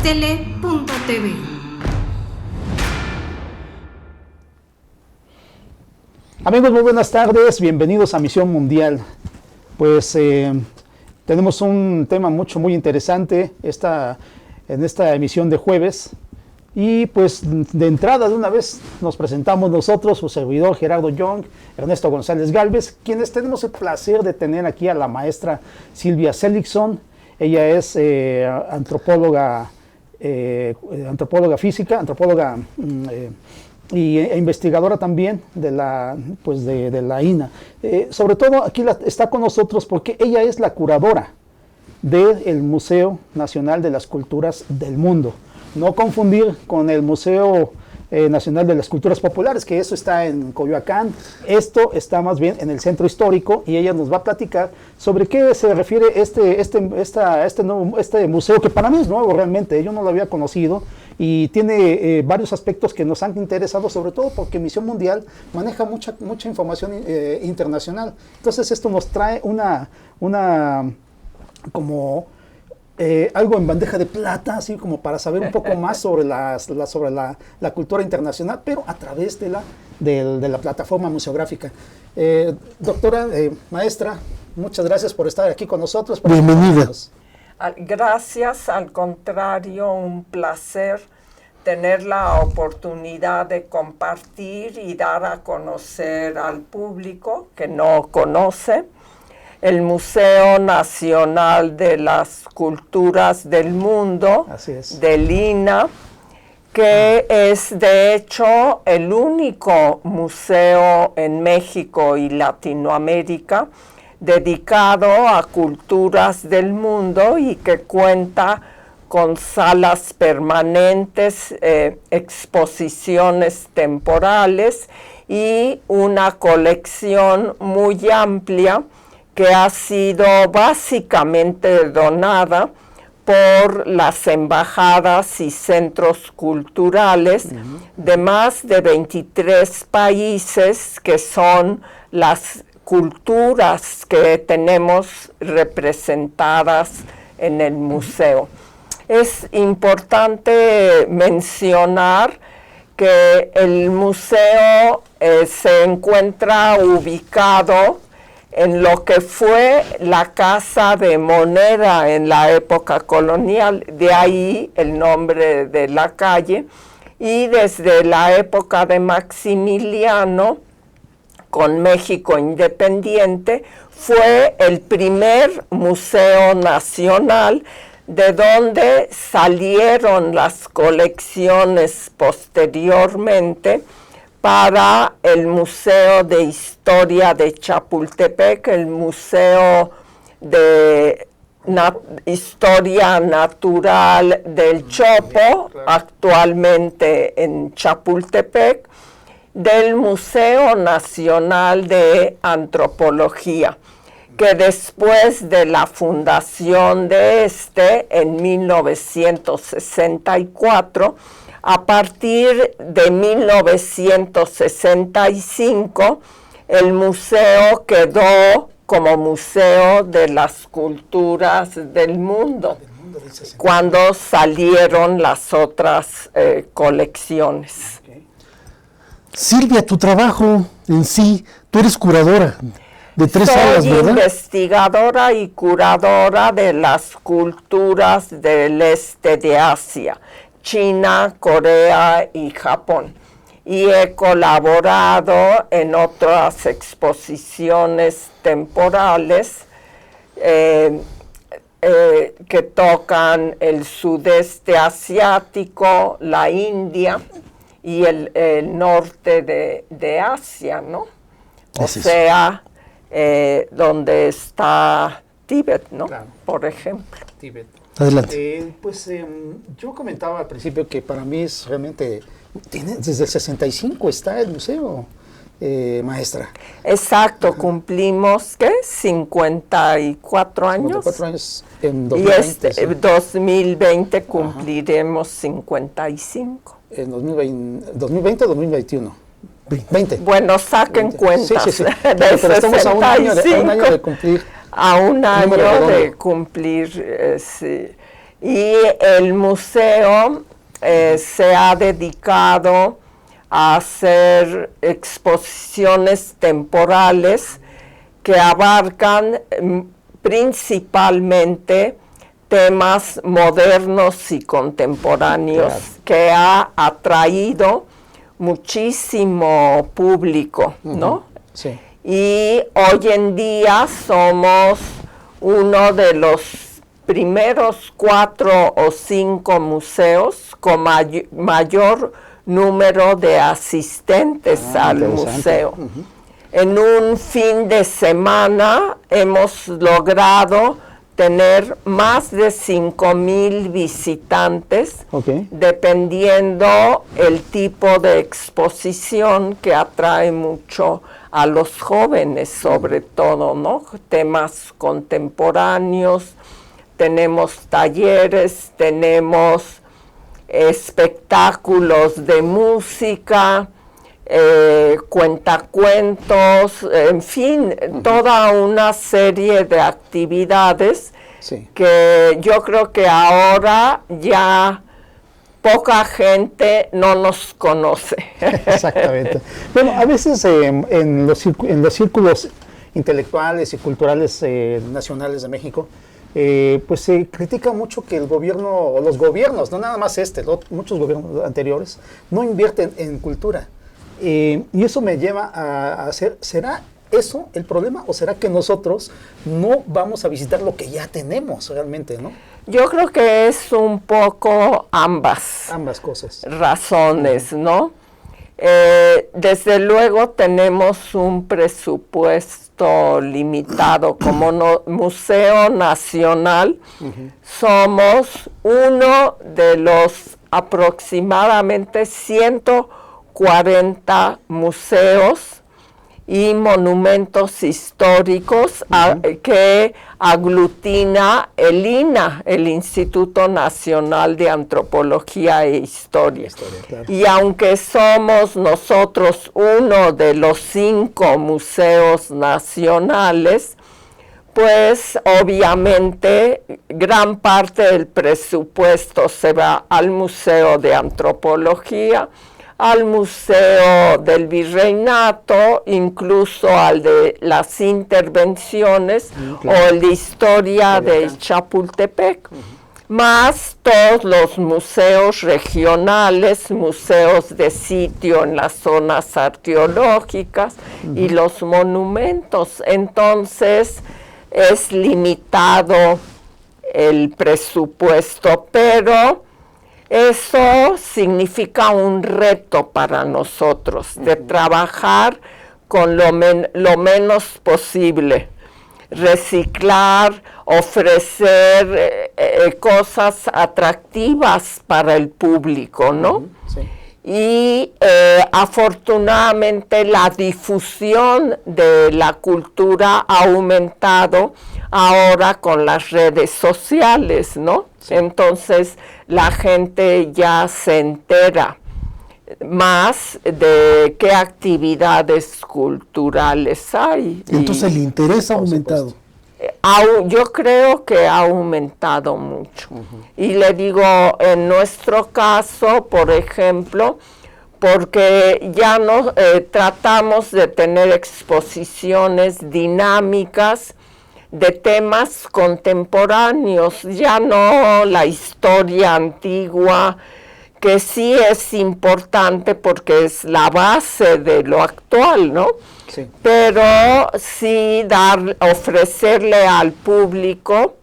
Tele.tv. Amigos, muy buenas tardes, bienvenidos a Misión Mundial. Pues tenemos un tema muy interesante en esta emisión de jueves. Y pues de entrada de una vez nos presentamos nosotros, su servidor Gerardo Young, Ernesto González Gálvez, quienes tenemos el placer de tener aquí a la maestra Silvia Seligson. Ella es antropóloga física, e investigadora también de la INA. Sobre todo aquí está con nosotros porque ella es la curadora del Museo Nacional de las Culturas del Mundo. No confundir con el Museo Nacional de las Culturas Populares, que eso está en Coyoacán. Esto está más bien en el centro histórico y ella nos va a platicar sobre qué se refiere este museo, que para mí es nuevo realmente, yo no lo había conocido y tiene varios aspectos que nos han interesado, sobre todo porque Misión Mundial maneja mucha información internacional. Entonces esto nos trae algo en bandeja de plata, así como para saber un poco más sobre la cultura internacional, pero a través de la plataforma museográfica. Doctora, maestra, muchas gracias por estar aquí con nosotros. Bienvenida. Gracias, al contrario, un placer tener la oportunidad de compartir y dar a conocer al público que no conoce el Museo Nacional de las Culturas del Mundo, del INA, que es de hecho el único museo en México y Latinoamérica dedicado a culturas del mundo y que cuenta con salas permanentes, exposiciones temporales y una colección muy amplia que ha sido básicamente donada por las embajadas y centros culturales de más de 23 países, que son las culturas que tenemos representadas en el museo. Es importante mencionar que el museo se encuentra ubicado en lo que fue la Casa de Moneda en la época colonial, de ahí el nombre de la calle, y desde la época de Maximiliano, con México independiente, fue el primer museo nacional de donde salieron las colecciones posteriormente para el Museo de Historia de Chapultepec, el Museo de Historia Natural del Chopo, actualmente en Chapultepec, del Museo Nacional de Antropología, que después de la fundación de en 1964, a partir de 1965, el museo quedó como Museo de las Culturas del Mundo, cuando salieron las otras colecciones. Silvia, tu trabajo en sí, tú eres curadora de 3 salas, ¿verdad? Soy investigadora y curadora de las culturas del este de Asia, China, Corea y Japón. Y he colaborado en otras exposiciones temporales que tocan el sudeste asiático, la India y el norte de Asia, ¿no? O sea, donde está Tíbet, ¿no? Claro. Por ejemplo. Tíbet. Adelante. Yo comentaba al principio que para mí es realmente, desde el 65 está el museo, maestra. Exacto, cumplimos, ¿qué? 54 años. 54 años en 2020. Y 2020 cumpliremos 55. En 2020 o 2021. 20. Bueno, saquen 20. cuentas. Sí. Pero estamos a un año de cumplir. A un año de cumplir, sí. Y el museo se ha dedicado a hacer exposiciones temporales que abarcan principalmente temas modernos y contemporáneos, Claro. que ha atraído muchísimo público, ¿no? Sí. Y hoy en día somos uno de los primeros 4 o 5 museos con mayor número de asistentes al interesante. museo. En un fin de semana hemos logrado tener más de 5,000 visitantes, Ok. dependiendo el tipo de exposición, que atrae mucho a los jóvenes, sobre todo, ¿no? Temas contemporáneos, tenemos talleres, tenemos espectáculos de música, cuentacuentos, en fin, toda una serie de actividades Sí. que yo creo que ahora ya poca gente no nos conoce. Exactamente. Bueno, a veces en los círculos intelectuales y culturales nacionales de México, pues se critica mucho que el gobierno, o los gobiernos, no nada más muchos gobiernos anteriores, no invierten en cultura. Y eso me lleva a hacer, ¿será eso el problema o será que nosotros no vamos a visitar lo que ya tenemos realmente, ¿no? Yo creo que es un poco ambas Cosas. razones, ¿no? Desde luego tenemos un presupuesto limitado. Como Museo Nacional, somos uno de los aproximadamente 140 museos y monumentos históricos que aglutina el INAH, el Instituto Nacional de Antropología e Historia. Claro. Y aunque somos nosotros uno de los 5 museos nacionales, pues obviamente gran parte del presupuesto se va al Museo de Antropología, al Museo del Virreinato, incluso al de las intervenciones, o el de Historia de Chapultepec, más todos los museos regionales, museos de sitio en las zonas arqueológicas y los monumentos. Entonces es limitado el presupuesto, pero eso significa un reto para nosotros, de trabajar con lo menos posible, reciclar, ofrecer cosas atractivas para el público, ¿no? Sí. Y afortunadamente la difusión de la cultura ha aumentado ahora con las redes sociales, ¿no? Sí. Entonces la gente ya se entera más de qué actividades culturales hay. Entonces el interés ha aumentado. Yo creo que ha aumentado mucho. Y le digo, en nuestro caso, por ejemplo, porque ya no tratamos de tener exposiciones dinámicas de temas contemporáneos, ya no la historia antigua, que sí es importante porque es la base de lo actual, ¿no? Sí. Pero sí ofrecerle al público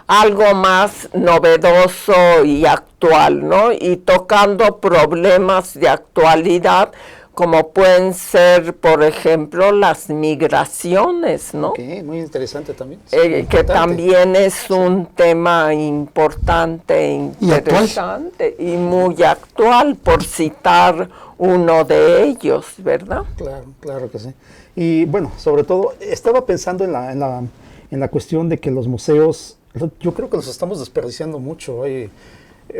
algo más novedoso y actual, ¿no? Y tocando problemas de actualidad, como pueden ser, por ejemplo, las migraciones, ¿no? Okay, muy interesante también. Que también es un tema importante, interesante y muy actual, por citar uno de ellos, ¿verdad? Claro que sí. Y bueno, sobre todo, estaba pensando en la cuestión de que los museos, yo creo que los estamos desperdiciando mucho hoy.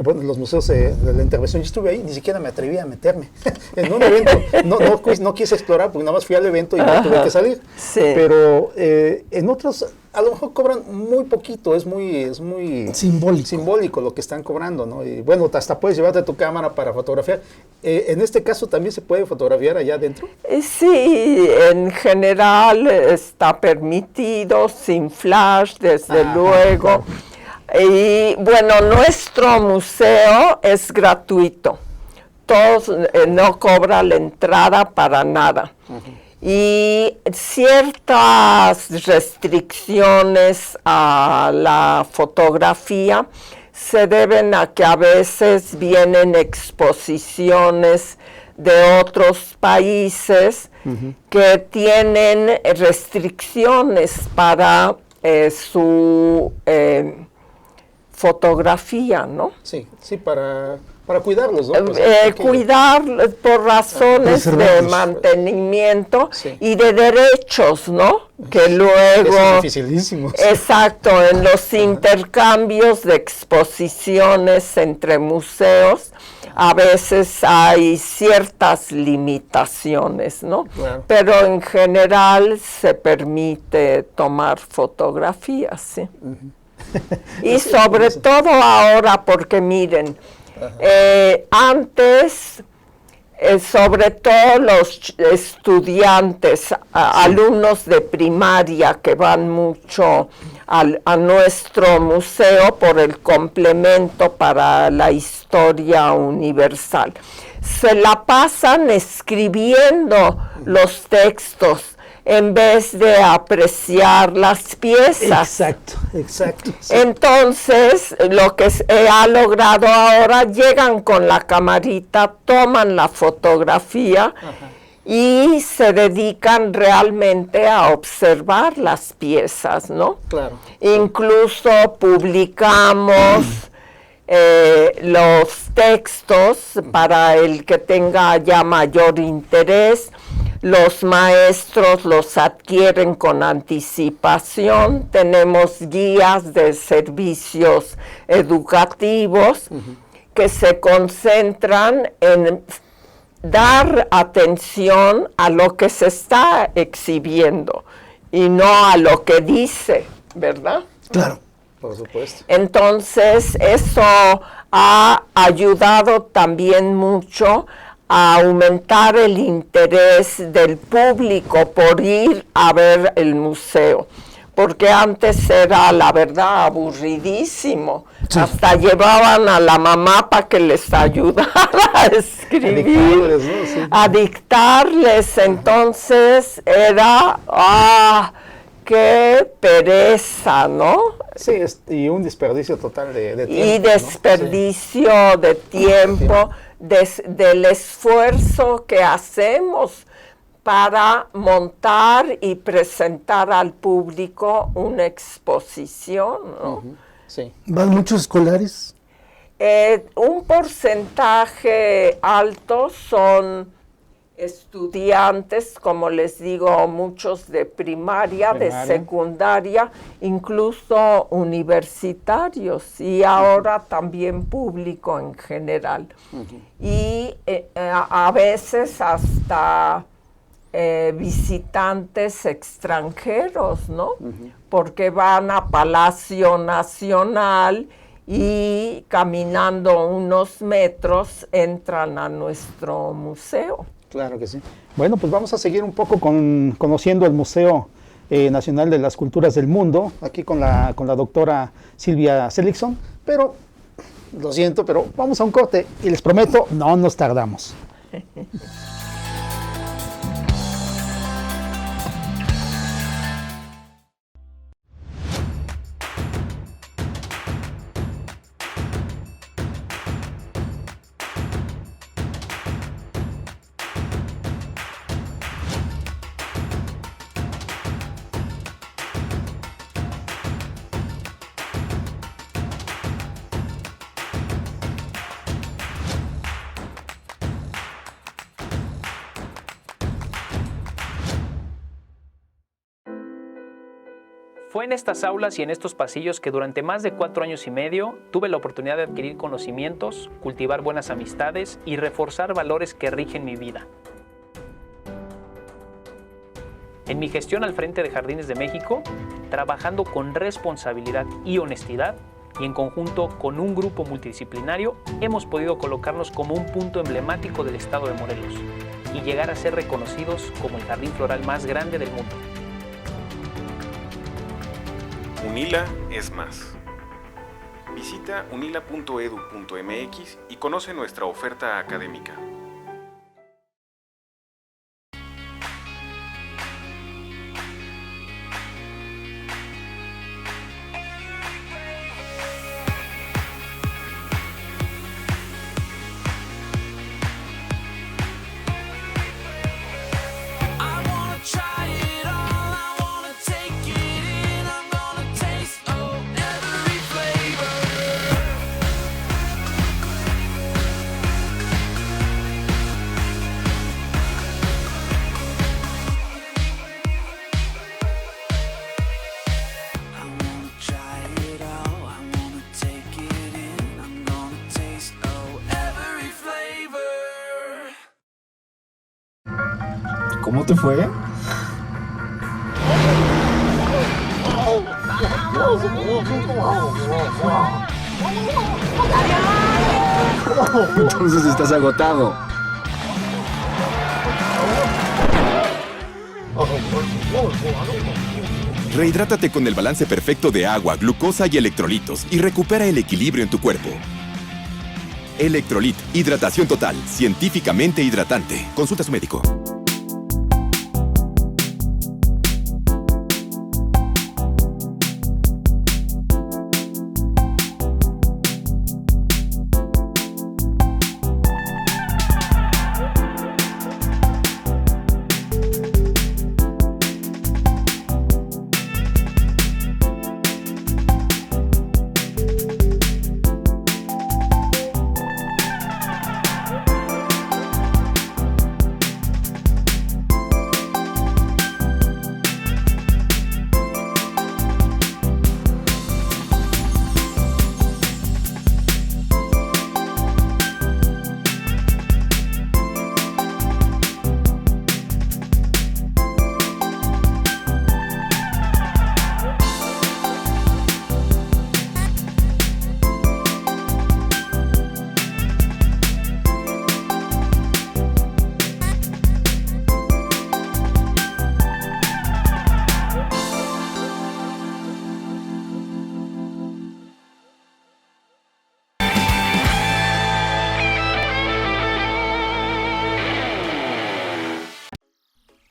Bueno, los museos de la intervención, yo estuve ahí, ni siquiera me atreví a meterme en un evento, no quise explorar porque nada más fui al evento y no tuve que salir, sí. Pero en otros a lo mejor cobran muy poquito, es muy simbólico lo que están cobrando, ¿no? Y bueno, hasta puedes llevarte tu cámara para fotografiar. En este caso, ¿también se puede fotografiar allá adentro? Sí, en general está permitido, sin flash, desde luego. Y bueno, nuestro museo es gratuito. Todos no cobra la entrada para nada. Y ciertas restricciones a la fotografía se deben a que a veces vienen exposiciones de otros países que tienen restricciones para su fotografía, ¿no? Sí, para cuidarlos, ¿no? Cuidar por razones de mantenimiento y de derechos, ¿no? Que luego... Es dificilísimo. Exacto, en los intercambios de exposiciones entre museos, a veces hay ciertas limitaciones, ¿no? Claro. Pero en general se permite tomar fotografías, ¿sí? Y sobre todo ahora, porque miren, antes, sobre todo los estudiantes, alumnos de primaria que van mucho a nuestro museo por el complemento para la historia universal, se la pasan escribiendo los textos en vez de apreciar las piezas. Exacto. Sí. Entonces, lo que ha logrado ahora, llegan con la camarita, toman la fotografía y se dedican realmente a observar las piezas, ¿no? Claro. Incluso publicamos los textos para el que tenga ya mayor interés. Los maestros los adquieren con anticipación. Tenemos guías de servicios educativos que se concentran en dar atención a lo que se está exhibiendo y no a lo que dice, ¿verdad? Claro. Por supuesto. Entonces, eso ha ayudado también mucho a aumentar el interés del público por ir a ver el museo, porque antes era, la verdad, aburridísimo. Sí. Hasta llevaban a la mamá para que les ayudara a escribir, a dictarles. Entonces era, qué pereza, ¿no? Sí, y un desperdicio total de tiempo. Y desperdicio, ¿no? De tiempo. Del esfuerzo que hacemos para montar y presentar al público una exposición, ¿no? Sí. ¿Van muchos escolares? Un porcentaje alto son estudiantes, como les digo, muchos de primaria, de secundaria, incluso universitarios y ahora también público en general. Y a veces hasta visitantes extranjeros, ¿no? Porque van a Palacio Nacional y caminando unos metros entran a nuestro museo. Claro que sí. Bueno, pues vamos a seguir un poco conociendo el Museo Nacional de las Culturas del Mundo, aquí con la doctora Silvia Seligson, pero lo siento, pero vamos a un corte y les prometo, no nos tardamos. Fue en estas aulas y en estos pasillos que durante más de 4 años y medio tuve la oportunidad de adquirir conocimientos, cultivar buenas amistades y reforzar valores que rigen mi vida. En mi gestión al frente de Jardines de México, trabajando con responsabilidad y honestidad, y en conjunto con un grupo multidisciplinario, hemos podido colocarnos como un punto emblemático del estado de Morelos y llegar a ser reconocidos como el jardín floral más grande del mundo. UNILA es más. Visita unila.edu.mx y conoce nuestra oferta académica. ¿Cómo te fue? Entonces estás agotado. Rehidrátate con el balance perfecto de agua, glucosa y electrolitos y recupera el equilibrio en tu cuerpo. Electrolit, hidratación total, científicamente hidratante. Consulta a su médico.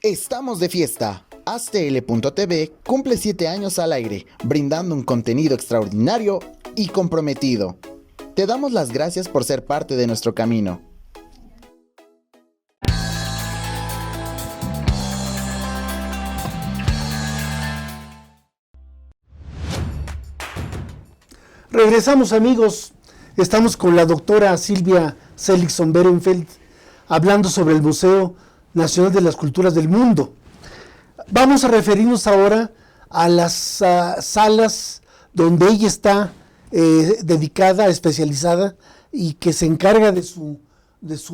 Estamos de fiesta. AzTL.tv cumple 7 años al aire, brindando un contenido extraordinario y comprometido. Te damos las gracias por ser parte de nuestro camino. Regresamos, amigos. Estamos con la doctora Silvia Seligson-Behrenfeld hablando sobre el Museo Nacional de las Culturas del Mundo. Vamos a referirnos ahora a las salas donde ella está dedicada, especializada y que se encarga de su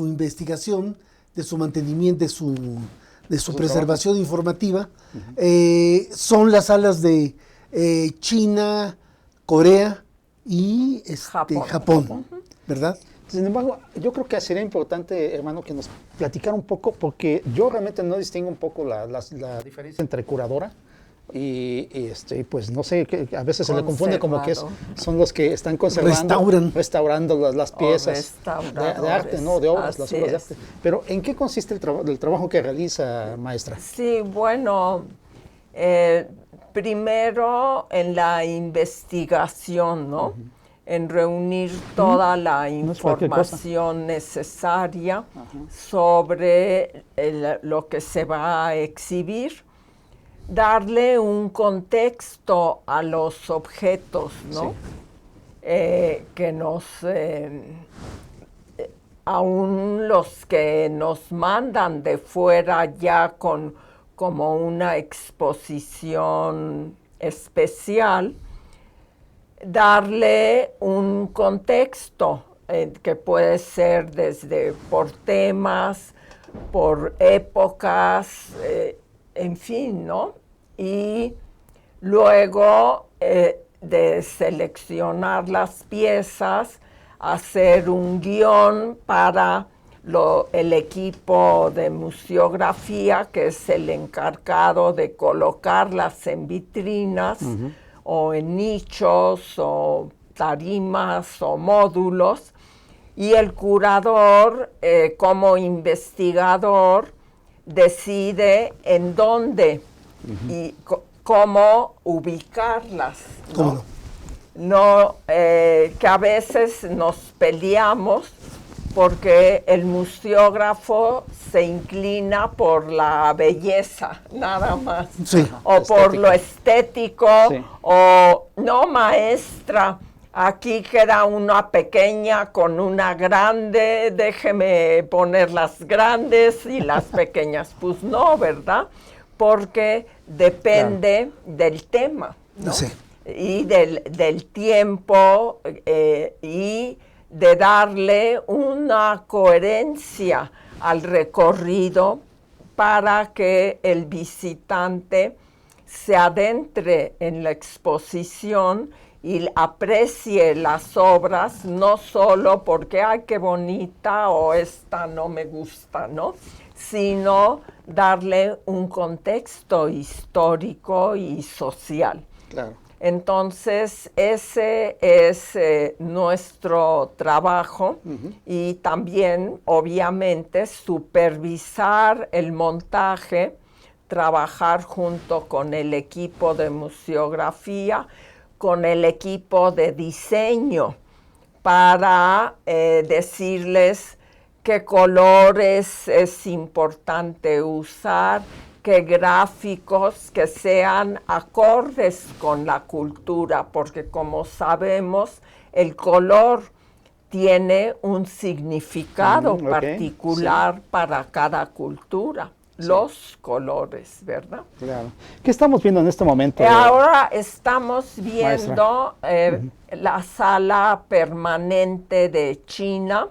investigación, de su mantenimiento, de su preservación informativa. Son las salas de China, Corea y Japón, ¿verdad? Sin embargo, yo creo que sería importante, hermano, que nos platicara un poco, porque yo realmente no distingo un poco la diferencia entre curadora y pues no sé, que a veces se le confunde como que son los que están conservando, restaurando las piezas de arte, ¿no? De obras, las obras de arte. Pero ¿en qué consiste el trabajo que realiza, maestra? Sí, bueno, primero en la investigación, ¿no? Uh-huh. En reunir toda la información necesaria sobre lo que se va a exhibir, darle un contexto a los objetos, ¿no? Sí. Que nos, aún los que nos mandan de fuera ya con como una exposición especial, darle un contexto que puede ser desde por temas, por épocas, en fin, ¿no? Y luego de seleccionar las piezas, hacer un guión para el equipo de museografía, que es el encargado de colocarlas en vitrinas o en nichos o tarimas o módulos, y el curador, como investigador, decide en dónde y cómo ubicarlas, ¿no? ¿Cómo no? No, que a veces nos peleamos porque el museógrafo se inclina por la belleza, nada más, Sí. o por lo estético, Sí. o no, maestra, aquí queda una pequeña con una grande, déjeme poner las grandes y las pequeñas. Pues no, ¿verdad? Porque depende del tema, ¿no? Sí. Y del tiempo y de darle una coherencia al recorrido para que el visitante se adentre en la exposición y aprecie las obras, no solo porque, ay, qué bonita, o esta no me gusta, ¿no? Sino darle un contexto histórico y social. Claro. Entonces, ese es nuestro trabajo y también, obviamente, supervisar el montaje, trabajar junto con el equipo de museografía, con el equipo de diseño, para decirles qué colores es importante usar, qué gráficos que sean acordes con la cultura, porque como sabemos, el color tiene un significado particular para cada cultura. Los colores, ¿verdad? Claro. ¿Qué estamos viendo en este momento? Ahora estamos viendo la sala permanente de China,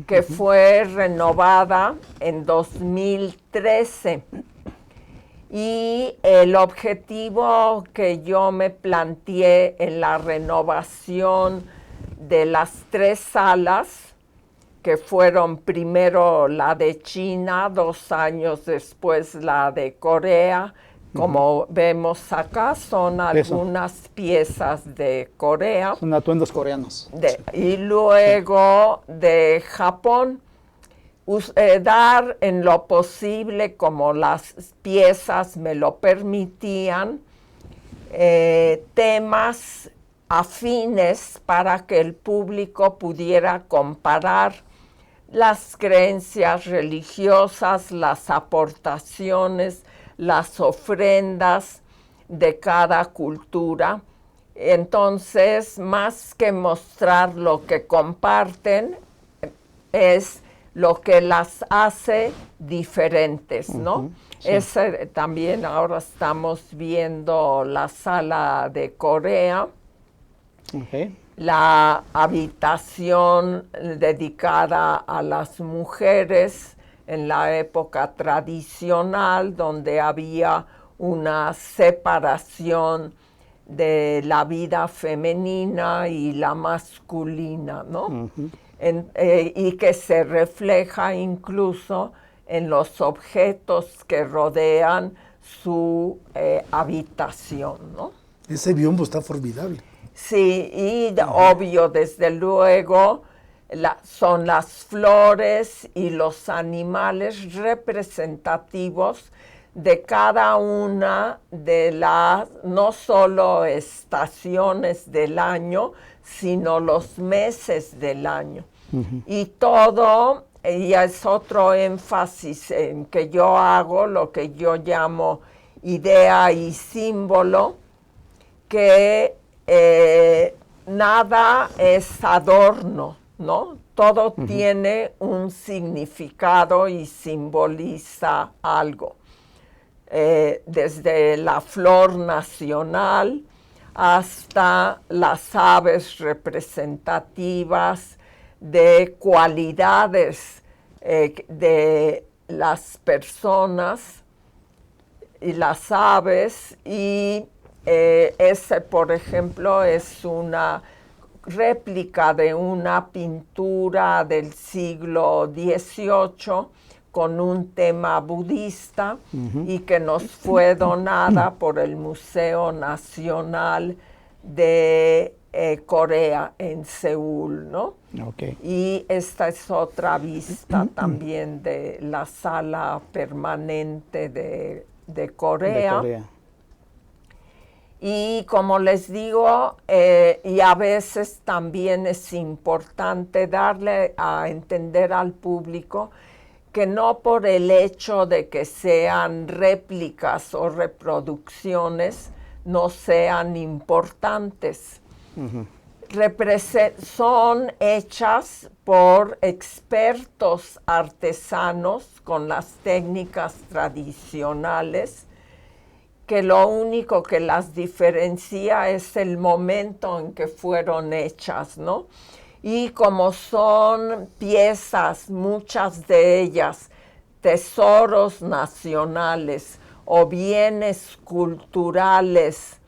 que fue renovada en 2013. Y el objetivo que yo me planteé en la renovación de las 3 salas, que fueron primero la de China, 2 años después la de Corea, como vemos acá, son algunas piezas de Corea. Son atuendos coreanos. Y luego de Japón. Dar en lo posible, como las piezas me lo permitían, temas afines para que el público pudiera comparar las creencias religiosas, las aportaciones, las ofrendas de cada cultura. Entonces, más que mostrar lo que comparten, es lo que las hace diferentes, ¿no? Sí. También ahora estamos viendo la sala de Corea, la habitación dedicada a las mujeres en la época tradicional, donde había una separación de la vida femenina y la masculina, ¿no? Y que se refleja incluso en los objetos que rodean su habitación, ¿no? Ese biombo está formidable. Sí, y obvio, desde luego, son las flores y los animales representativos de cada una de las, no solo estaciones del año, sino los meses del año. Y todo, y es otro énfasis en que yo hago, lo que yo llamo idea y símbolo, que nada es adorno, ¿no? Todo tiene un significado y simboliza algo. Desde la flor nacional hasta las aves representativas de cualidades de las personas y las aves, y ese, por ejemplo, es una réplica de una pintura del siglo XVIII con un tema budista y que nos fue donada por el Museo Nacional de Corea en Seúl, ¿no? Okay. Y esta es otra vista también de la sala permanente de Corea. De Corea. Y como les digo, y a veces también es importante darle a entender al público que no por el hecho de que sean réplicas o reproducciones no sean importantes. Son hechas por expertos artesanos con las técnicas tradicionales, que lo único que las diferencia es el momento en que fueron hechas, ¿no? Y como son piezas, muchas de ellas, tesoros nacionales o bienes culturales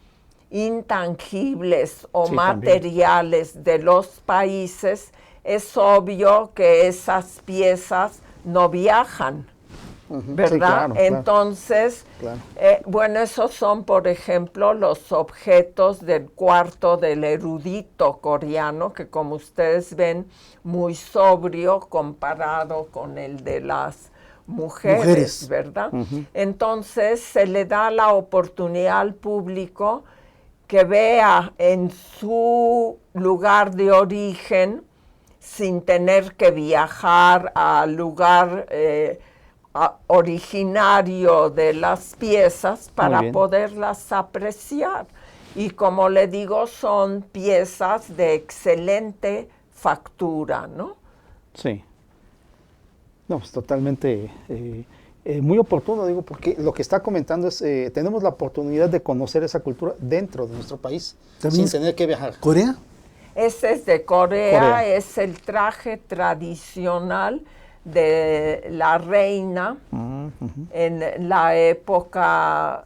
intangibles o sí, materiales también de los países, es obvio que esas piezas no viajan. ¿Verdad? Sí, claro, Entonces, claro. Bueno, esos son, por ejemplo, los objetos del cuarto del erudito coreano, que como ustedes ven, muy sobrio comparado con el de las mujeres. ¿Verdad? Entonces, se le da la oportunidad al público que vea en su lugar de origen, sin tener que viajar al lugar originario de las piezas para poderlas apreciar. Y como le digo, son piezas de excelente factura, ¿no? Sí. No, pues totalmente muy oportuno, digo, porque lo que está comentando es, tenemos la oportunidad de conocer esa cultura dentro de nuestro país, sin tener que viajar. ¿Corea? Ese es de Corea, es el traje tradicional de la reina en la época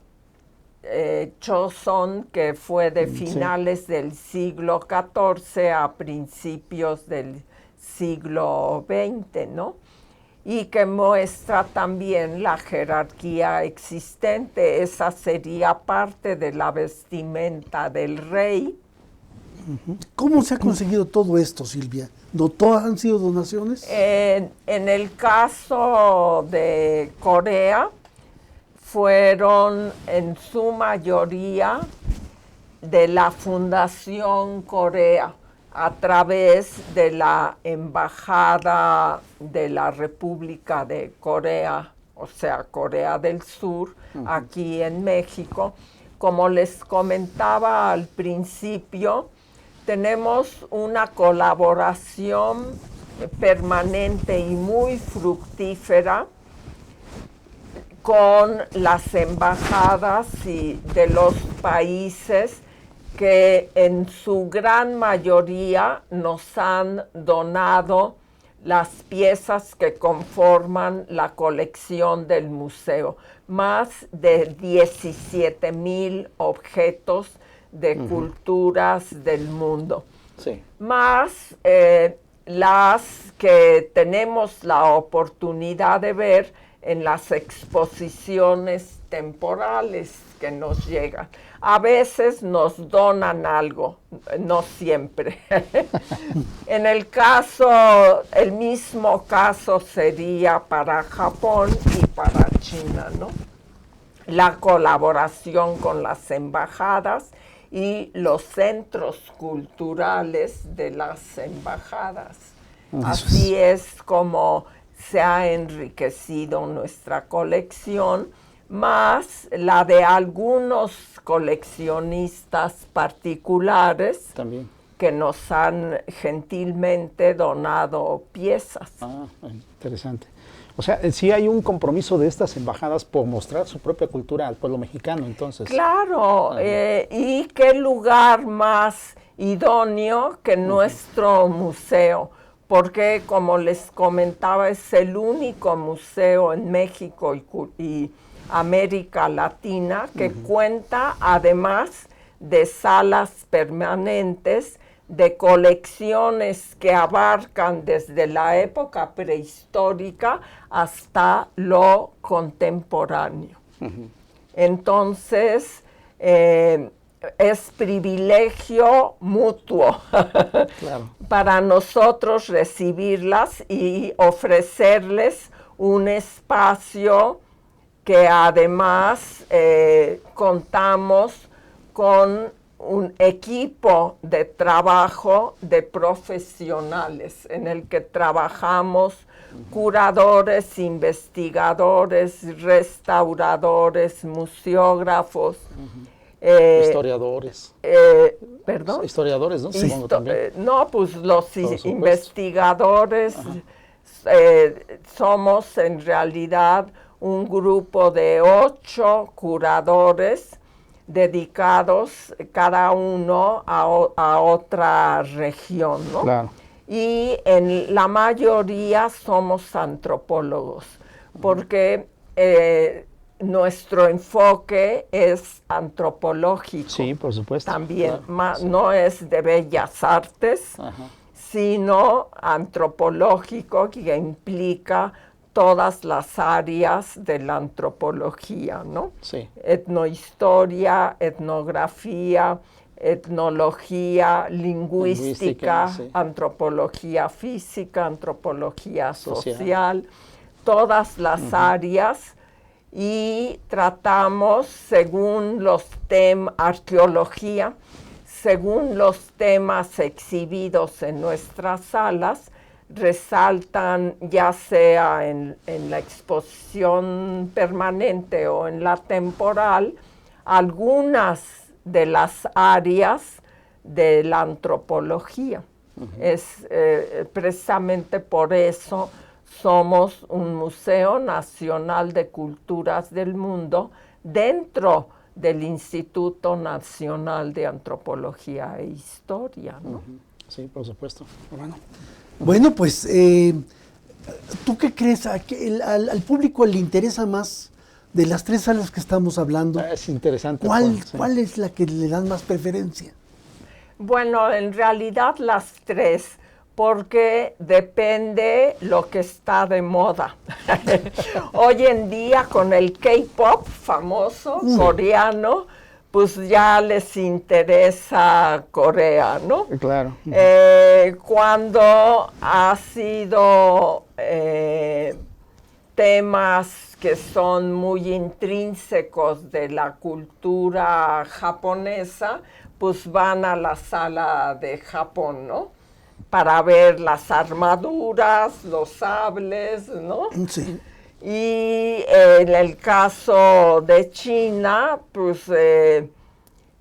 Joseon, que fue de finales del siglo XIV a principios del siglo XX, ¿no? Y que muestra también la jerarquía existente. Esa sería parte de la vestimenta del rey. ¿Cómo se ha conseguido todo esto, Silvia? ¿No todas han sido donaciones? En el caso de Corea, fueron en su mayoría de la Fundación Corea, a través de la Embajada de la República de Corea, o sea, Corea del Sur, aquí en México. Como les comentaba al principio, tenemos una colaboración permanente y muy fructífera con las embajadas de los países que en su gran mayoría nos han donado las piezas que conforman la colección del museo. Más de 17,000 objetos de culturas del mundo. Sí. Más las que tenemos la oportunidad de ver en las exposiciones temporales que nos llegan. A veces nos donan algo, no siempre. En el mismo caso sería para Japón y para China, ¿no? La colaboración con las embajadas y los centros culturales de las embajadas. Así es como se ha enriquecido nuestra colección, más la de algunos coleccionistas particulares también, que nos han gentilmente donado piezas. Interesante. O sea, sí hay un compromiso de estas embajadas por mostrar su propia cultura al pueblo mexicano, entonces. Claro, y qué lugar más idóneo que nuestro museo, porque como les comentaba, es el único museo en México y América Latina, que cuenta además de salas permanentes, de colecciones que abarcan desde la época prehistórica hasta lo contemporáneo. Entonces, es privilegio mutuo Claro. para nosotros recibirlas y ofrecerles un espacio que además contamos con un equipo de trabajo de profesionales en el que trabajamos curadores, investigadores, restauradores, museógrafos. Historiadores. ¿Perdón? Historiadores, ¿no? Supongo también. No, pues los supuesto. investigadores somos en realidad un grupo de 8 curadores dedicados cada uno a otra región, ¿no? Claro. Y en la mayoría somos antropólogos, porque nuestro enfoque es antropológico. Sí, por supuesto. También, Claro, sí. no es de bellas artes, Ajá. sino antropológico, que implica todas las áreas de la antropología, ¿no? Sí. Etnohistoria, etnografía, etnología, lingüística, Sí. antropología física, antropología Social. social, todas las áreas, y tratamos según los temas, arqueología, según los temas exhibidos en nuestras salas, resaltan ya sea en la exposición permanente o en la temporal, algunas de las áreas de la antropología. Es precisamente por eso somos un Museo Nacional de Culturas del Mundo dentro del Instituto Nacional de Antropología e Historia, ¿no? Sí, por supuesto. Bueno. Bueno, pues, ¿tú qué crees? ¿Al público le interesa más de las 3 salas que estamos hablando? Es interesante. ¿Cuál es la que le dan más preferencia? Bueno, en realidad las 3, porque depende lo que está de moda. Hoy en día con el K-pop famoso, coreano, pues ya les interesa Corea, ¿no? Claro. Cuando ha sido temas que son muy intrínsecos de la cultura japonesa, pues van a la sala de Japón, ¿no? Para ver las armaduras, los sables, ¿no? Sí. Y en el caso de China, pues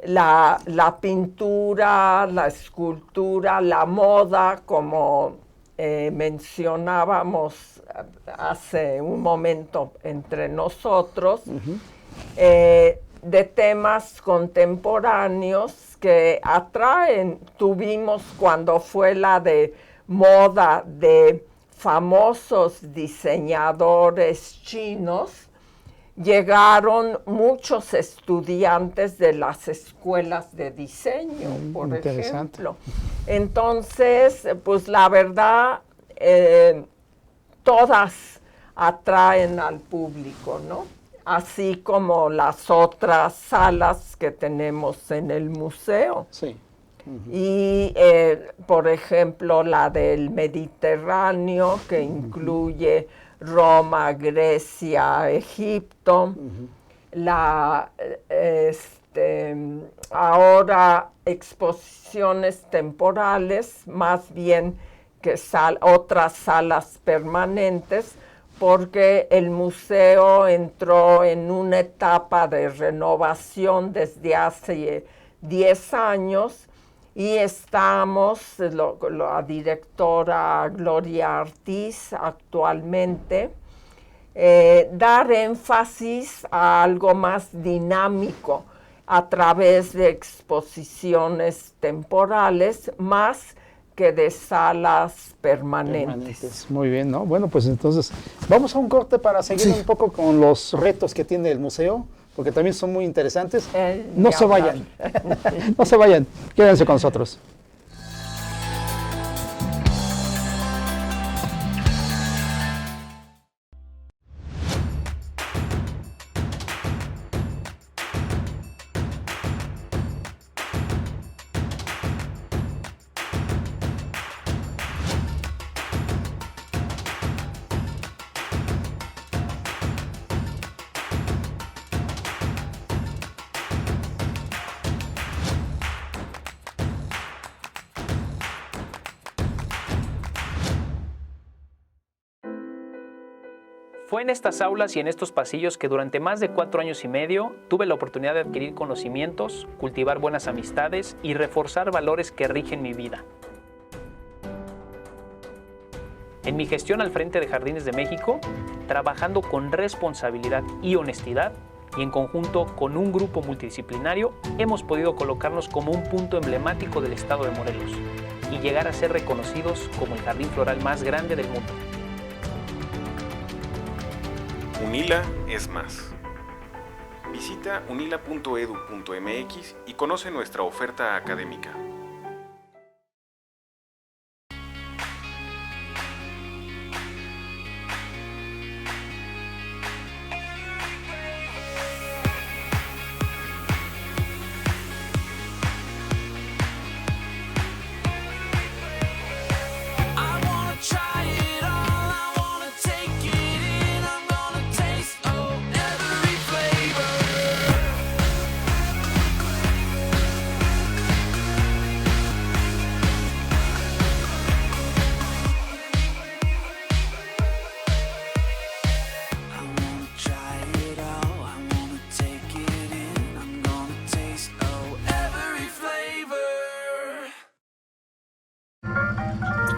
la pintura, la escultura, la moda, como mencionábamos hace un momento entre nosotros, de temas contemporáneos que atraen. Tuvimos cuando fue la de moda de famosos diseñadores chinos, llegaron muchos estudiantes de las escuelas de diseño, por ejemplo. Entonces, pues la verdad, todas atraen al público, ¿no? Así como las otras salas que tenemos en el museo. Sí. Y, por ejemplo, la del Mediterráneo, que incluye Roma, Grecia, Egipto. Ahora exposiciones temporales, más bien que otras salas permanentes, porque el museo entró en una etapa de renovación desde hace 10 años y estamos, la directora Gloria Ortiz actualmente, dar énfasis a algo más dinámico a través de exposiciones temporales, más que de salas permanentes. Muy bien, ¿no? Bueno, pues entonces vamos a un corte para seguir un poco con los retos que tiene el museo, porque también son muy interesantes. No se vayan, no se vayan, quédense con nosotros. Fue en estas aulas y en estos pasillos que durante más de 4 años y medio tuve la oportunidad de adquirir conocimientos, cultivar buenas amistades y reforzar valores que rigen mi vida. En mi gestión al frente de Jardines de México, trabajando con responsabilidad y honestidad, y en conjunto con un grupo multidisciplinario, hemos podido colocarnos como un punto emblemático del estado de Morelos y llegar a ser reconocidos como el jardín floral más grande del mundo. UNILA es más. Visita unila.edu.mx y conoce nuestra oferta académica.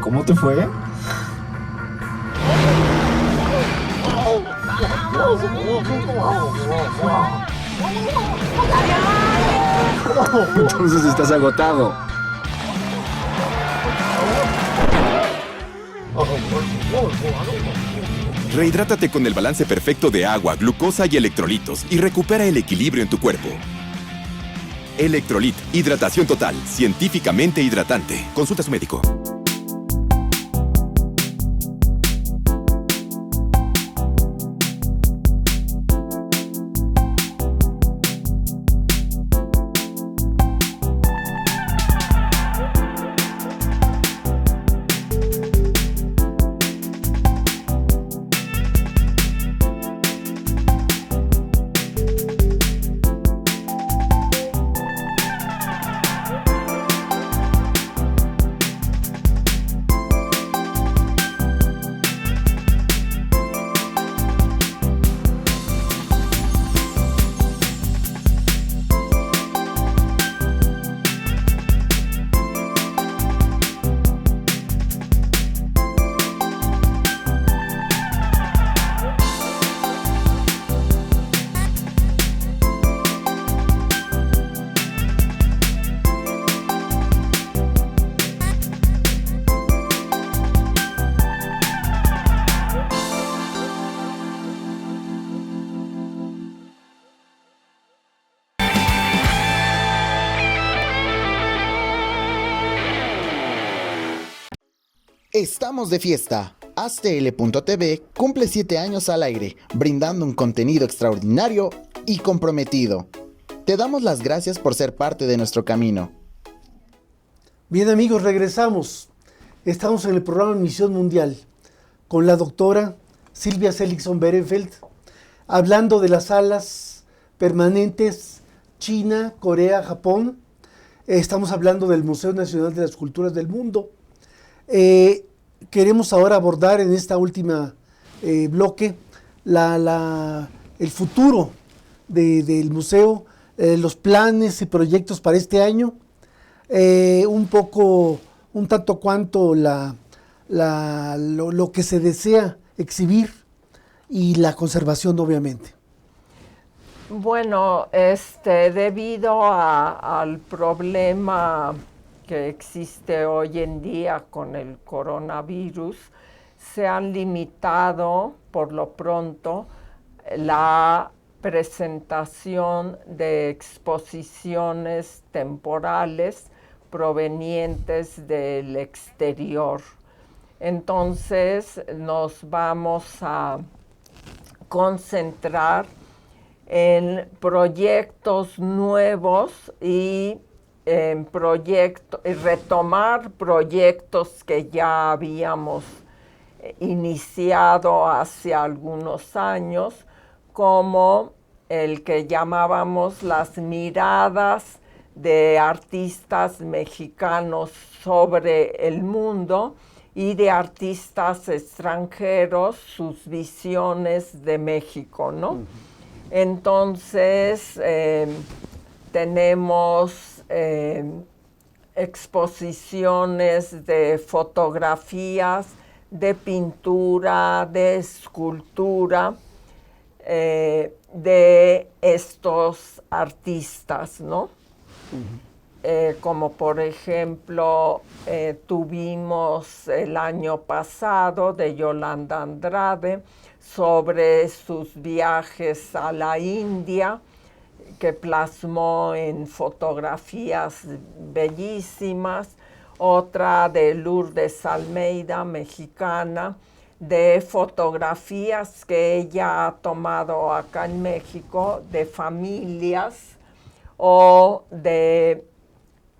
¿Cómo te fue? Entonces estás agotado. Rehidrátate con el balance perfecto de agua, glucosa y electrolitos y recupera el equilibrio en tu cuerpo. Electrolit, hidratación total, científicamente hidratante. Consulta a su médico. Estamos de fiesta. AzTL.tv cumple 7 años al aire, brindando un contenido extraordinario y comprometido. Te damos las gracias por ser parte de nuestro camino. Bien amigos, regresamos. Estamos en el programa Misión Mundial con la doctora Silvia Seligson-Behrenfeld, hablando de las salas permanentes China, Corea, Japón. Estamos hablando del Museo Nacional de las Culturas del Mundo. Queremos ahora abordar en esta última bloque el futuro del museo, los planes y proyectos para este año, un tanto cuanto lo que se desea exhibir y la conservación, obviamente. Bueno, debido al problema que existe hoy en día con el coronavirus, se han limitado por lo pronto la presentación de exposiciones temporales provenientes del exterior. Entonces nos vamos a concentrar en proyectos nuevos y retomar proyectos que ya habíamos iniciado hace algunos años, como el que llamábamos las miradas de artistas mexicanos sobre el mundo y de artistas extranjeros, sus visiones de México, ¿no? Entonces, tenemos exposiciones de fotografías, de pintura, de escultura, de estos artistas, ¿no? Como por ejemplo, tuvimos el año pasado de Yolanda Andrade sobre sus viajes a la India, que plasmó en fotografías bellísimas. Otra de Lourdes Almeida, mexicana, de fotografías que ella ha tomado acá en México de familias o de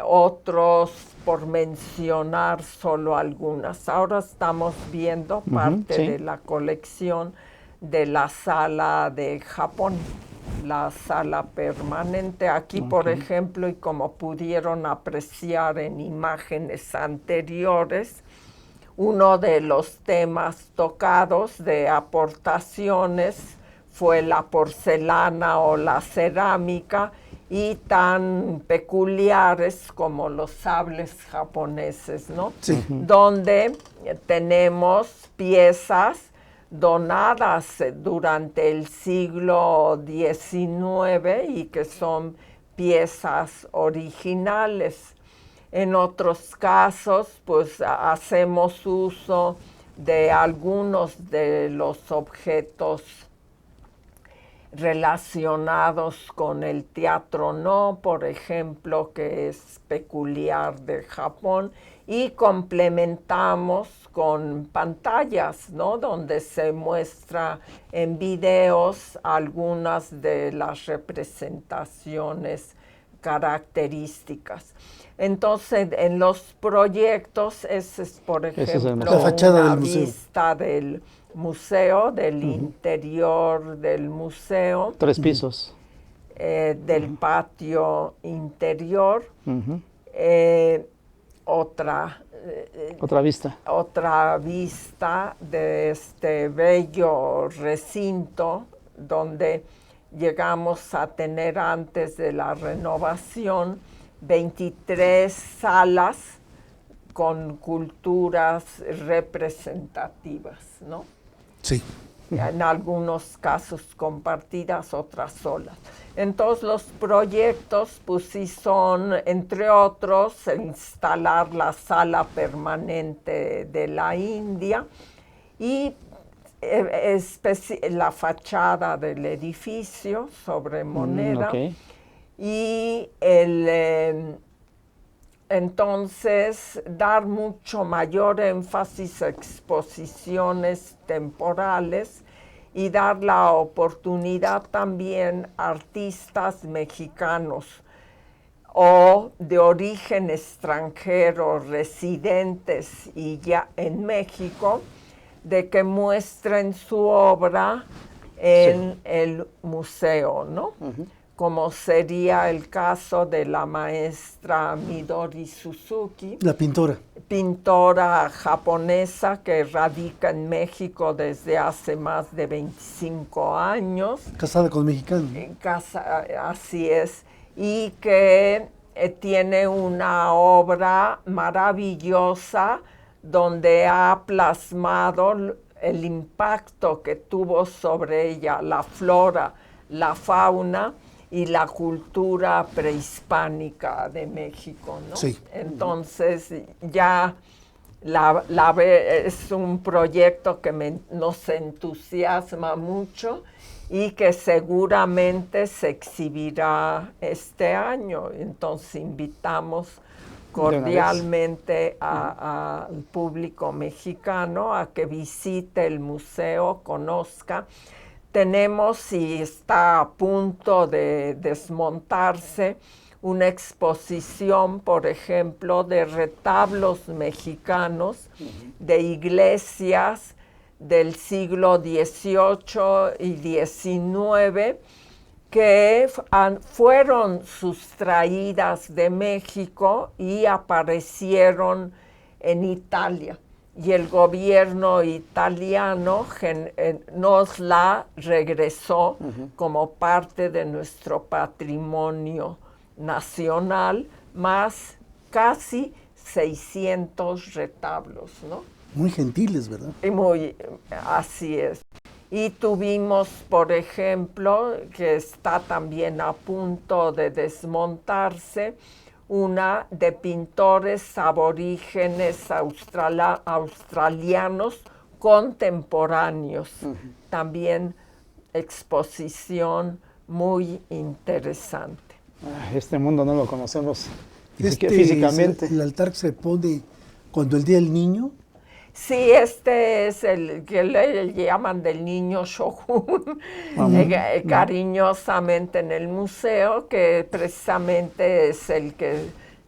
otros, por mencionar solo algunas. Ahora estamos viendo parte de la colección de la sala de Japón, la sala permanente. Aquí, por ejemplo, y como pudieron apreciar en imágenes anteriores, uno de los temas tocados de aportaciones fue la porcelana o la cerámica, y tan peculiares como los sables japoneses, ¿no? Sí. Donde tenemos piezas donadas durante el siglo XIX y que son piezas originales. En otros casos, pues hacemos uso de algunos de los objetos relacionados con el teatro No, por ejemplo, que es peculiar de Japón, y complementamos con pantallas, ¿no? Donde se muestra en videos algunas de las representaciones características. Entonces, en los proyectos, ese es, por ejemplo, la fachada una del museo. vista del museo, del interior del museo, 3 pisos. del patio interior. Otra vista. Otra vista de este bello recinto donde llegamos a tener, antes de la renovación, 23 salas con culturas representativas, ¿no? Sí. En algunos casos compartidas, otras solas. Entonces los proyectos, pues sí son, entre otros, instalar la sala permanente de la India y la fachada del edificio sobre moneda. Y entonces dar mucho mayor énfasis a exposiciones temporales y dar la oportunidad también a artistas mexicanos o de origen extranjero residentes y ya en México, de que muestren su obra en el museo, ¿no? Como sería el caso de la maestra Midori Suzuki, La pintora. Pintora japonesa que radica en México desde hace más de 25 años. Casada con mexicano. Así es. Y que tiene una obra maravillosa donde ha plasmado el impacto que tuvo sobre ella la flora, la fauna, y la cultura prehispánica de México, ¿no? Sí. Entonces ya es un proyecto que nos entusiasma mucho y que seguramente se exhibirá este año. Entonces invitamos cordialmente al público mexicano a que visite el museo, conozca. Tenemos, y está a punto de desmontarse, una exposición, por ejemplo, de retablos mexicanos de iglesias del siglo XVIII y XIX que fueron sustraídas de México y aparecieron en Italia. Y el gobierno italiano nos la regresó como parte de nuestro patrimonio nacional, más casi 600 retablos, ¿no? Muy gentiles, ¿verdad? Y así es. Y tuvimos, por ejemplo, que está también a punto de desmontarse, una de pintores aborígenes australianos contemporáneos. También exposición muy interesante. Este mundo no lo conocemos físicamente. El altar que se pone cuando el Día del Niño. Sí, este es el que le llaman del niño Shogun, cariñosamente en el museo, que precisamente es el que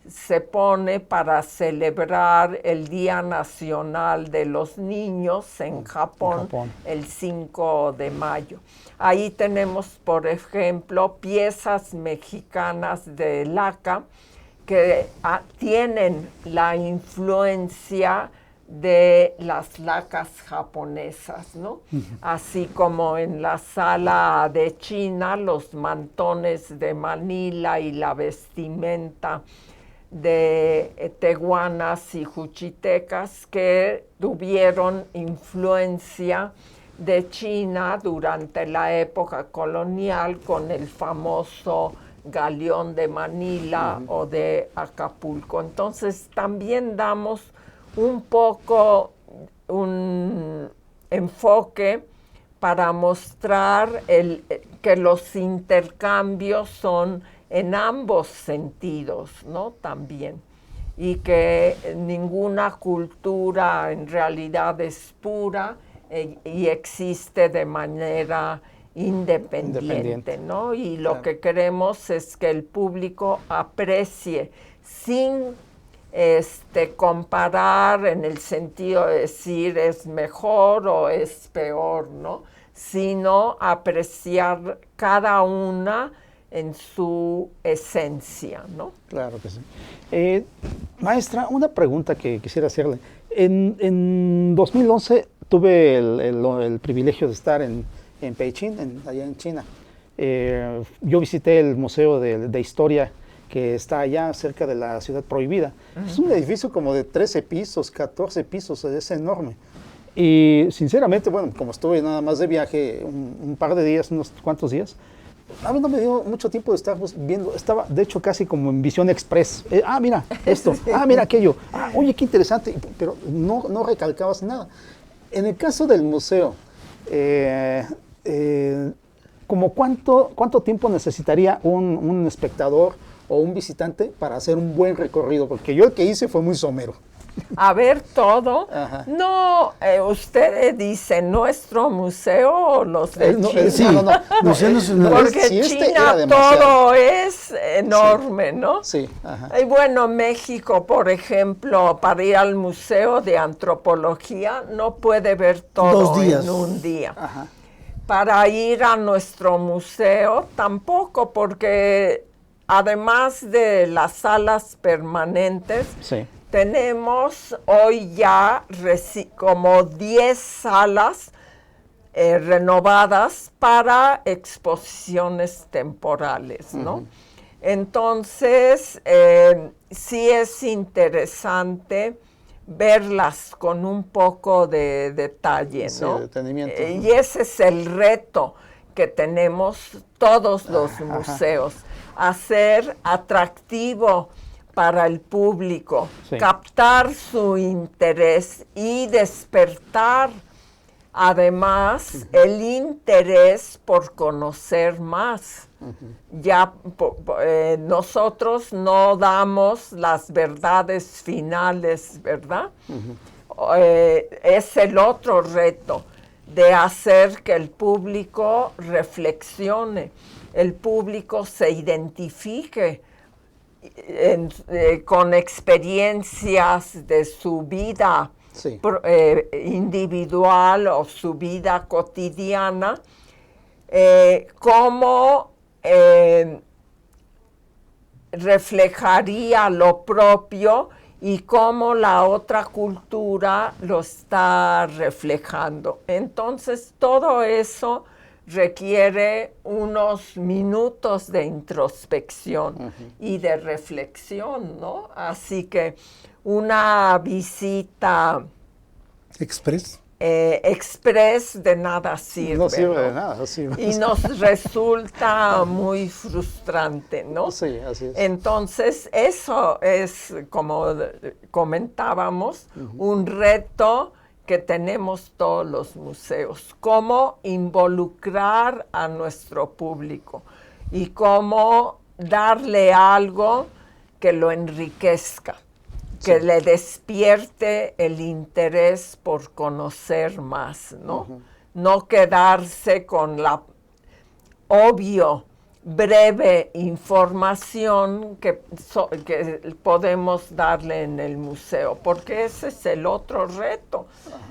se pone para celebrar el Día Nacional de los Niños en Japón, el 5 de mayo. Ahí tenemos, por ejemplo, piezas mexicanas de laca que tienen la influencia de las lacas japonesas, ¿no? Así como en la sala de China, los mantones de Manila y la vestimenta de tehuanas y juchitecas que tuvieron influencia de China durante la época colonial con el famoso galeón de Manila o de Acapulco. Entonces también damos un poco un enfoque para mostrar que los intercambios son en ambos sentidos, ¿no? También. Y que ninguna cultura en realidad es pura y existe de manera independiente, ¿no? Y lo que queremos es que el público aprecie sin comparar en el sentido de decir es mejor o es peor, ¿no? Sino apreciar cada una en su esencia, ¿no? Claro que sí. Maestra, una pregunta que quisiera hacerle. En 2011 tuve el privilegio de estar en Beijing, allá en China. Yo visité el Museo de Historia que está allá cerca de la Ciudad Prohibida. Es un edificio como de 13 pisos, 14 pisos, es enorme. Y sinceramente, bueno, como estuve nada más de viaje un par de días, unos cuantos días, a mí no me dio mucho tiempo de estar viendo, estaba de hecho casi como en visión express. Mira esto, mira aquello, oye, qué interesante, pero no recalcabas nada. En el caso del museo, ¿como cuánto tiempo necesitaría un espectador o un visitante para hacer un buen recorrido? Porque yo el que hice fue muy somero. A ver todo. Ajá. No, usted dice nuestro museo o los de China. Sí, Museo Nacional. Porque Sí, China todo es enorme, sí. ¿no? Sí, ajá. Y bueno, México, por ejemplo, para ir al Museo de Antropología no puede ver todo 2 días. en un día. Ajá. Para ir a nuestro museo tampoco, porque además de las salas permanentes, Sí. tenemos hoy ya como 10 salas renovadas para exposiciones temporales, ¿no? Entonces, sí es interesante verlas con un poco de detalle, Sí, ¿no? detenimiento. Y ese es el reto, que tenemos todos los museos, hacer atractivo para el público, Sí. captar su interés y despertar además el interés por conocer más. Ya nosotros no damos las verdades finales, ¿verdad? Es el otro reto de hacer que el público reflexione, el público se identifique con experiencias de su vida Sí. individual o su vida cotidiana, cómo reflejaría lo propio y cómo la otra cultura lo está reflejando. Entonces, todo eso requiere unos minutos de introspección y de reflexión, ¿no? Así que una visita Express. express de nada sirve. No sirve ¿no? de nada. Sí. Y nos resulta muy frustrante, ¿no? Sí, así es. Entonces, eso es, como comentábamos, un reto que tenemos todos los museos. Cómo involucrar a nuestro público y cómo darle algo que lo enriquezca, que le despierte el interés por conocer más, ¿no? No quedarse con la breve información que podemos darle en el museo, porque ese es el otro reto.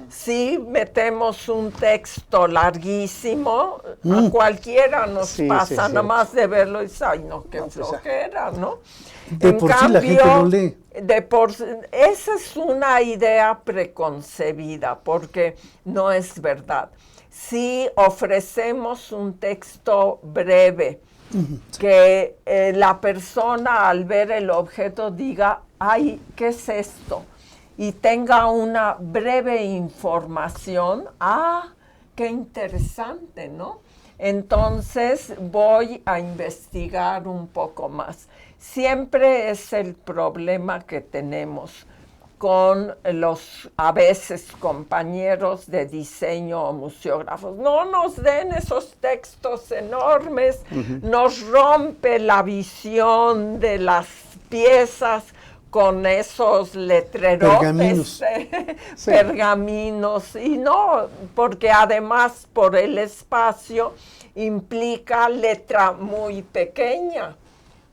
Si metemos un texto larguísimo, a cualquiera nos Sí, pasa, sí, nada sí. más de verlo y dice, ay no, qué No, pues, flojera, ¿no? De por sí la gente no lee. Esa es una idea preconcebida, porque no es verdad. Si ofrecemos un texto breve, que la persona al ver el objeto diga, ay, ¿qué es esto? Y tenga una breve información, qué interesante, ¿no? Entonces voy a investigar un poco más. Siempre es el problema que tenemos con los, a veces, compañeros de diseño o museógrafos. No nos den esos textos enormes, nos rompe la visión de las piezas con esos letreros, Pergaminos. pergaminos, y no, porque además por el espacio implica letra muy pequeña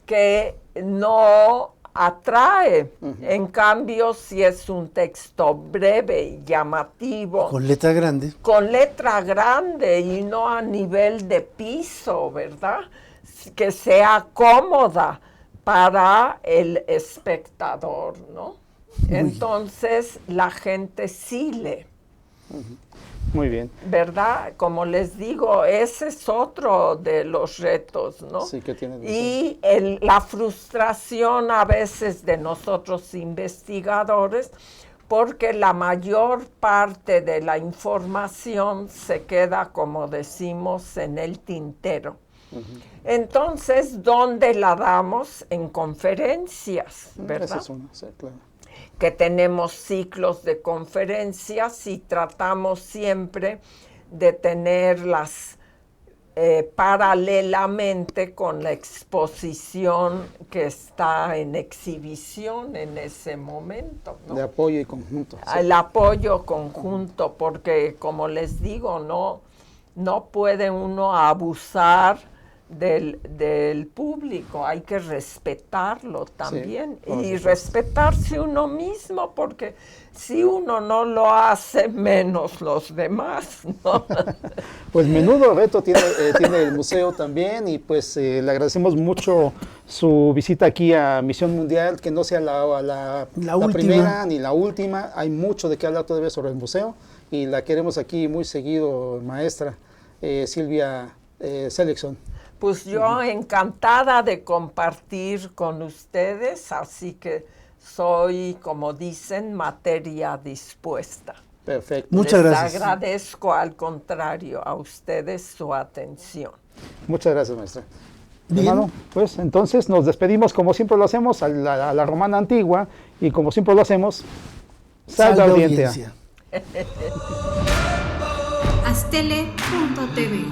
que no atrae. En cambio, si es un texto breve y llamativo, Con letra grande. con letra grande y no a nivel de piso, ¿verdad? Que sea cómoda para el espectador, ¿no? Entonces, la gente sí lee. Muy bien. ¿Verdad? Como les digo, ese es otro de los retos, ¿no? Sí, que tiene razón. Y la frustración a veces de nosotros investigadores, porque la mayor parte de la información se queda, como decimos, en el tintero. Entonces, ¿dónde la damos? En conferencias, ¿verdad? Esa es una, sí, claro. Que tenemos ciclos de conferencias y tratamos siempre de tenerlas paralelamente con la exposición que está en exhibición en ese momento, ¿no? De apoyo y conjunto. Sí. El apoyo conjunto, porque como les digo, no puede uno abusar del público, hay que respetarlo también, por y supuesto. respetarse uno mismo, porque si uno no lo hace, menos los demás, ¿no? Pues menudo reto tiene el museo también, y pues le agradecemos mucho su visita aquí a Misión Mundial, que no sea la última. primera ni la última. Hay mucho de qué hablar todavía sobre el museo y la queremos aquí muy seguido, maestra Silvia Seligson. Pues yo encantada de compartir con ustedes, así que soy, como dicen, materia dispuesta. Perfecto. Muchas Les gracias. agradezco, al contrario, a ustedes su atención. Muchas gracias, maestra. Bien. Hermano, pues entonces nos despedimos como siempre lo hacemos a la romana antigua y como siempre lo hacemos, salve audiencia. Astele.tv.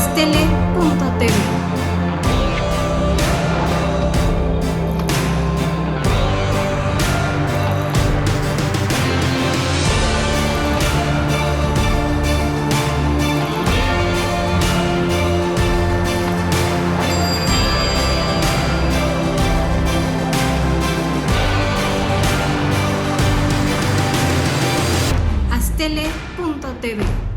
Astele.tv. Astele.tv.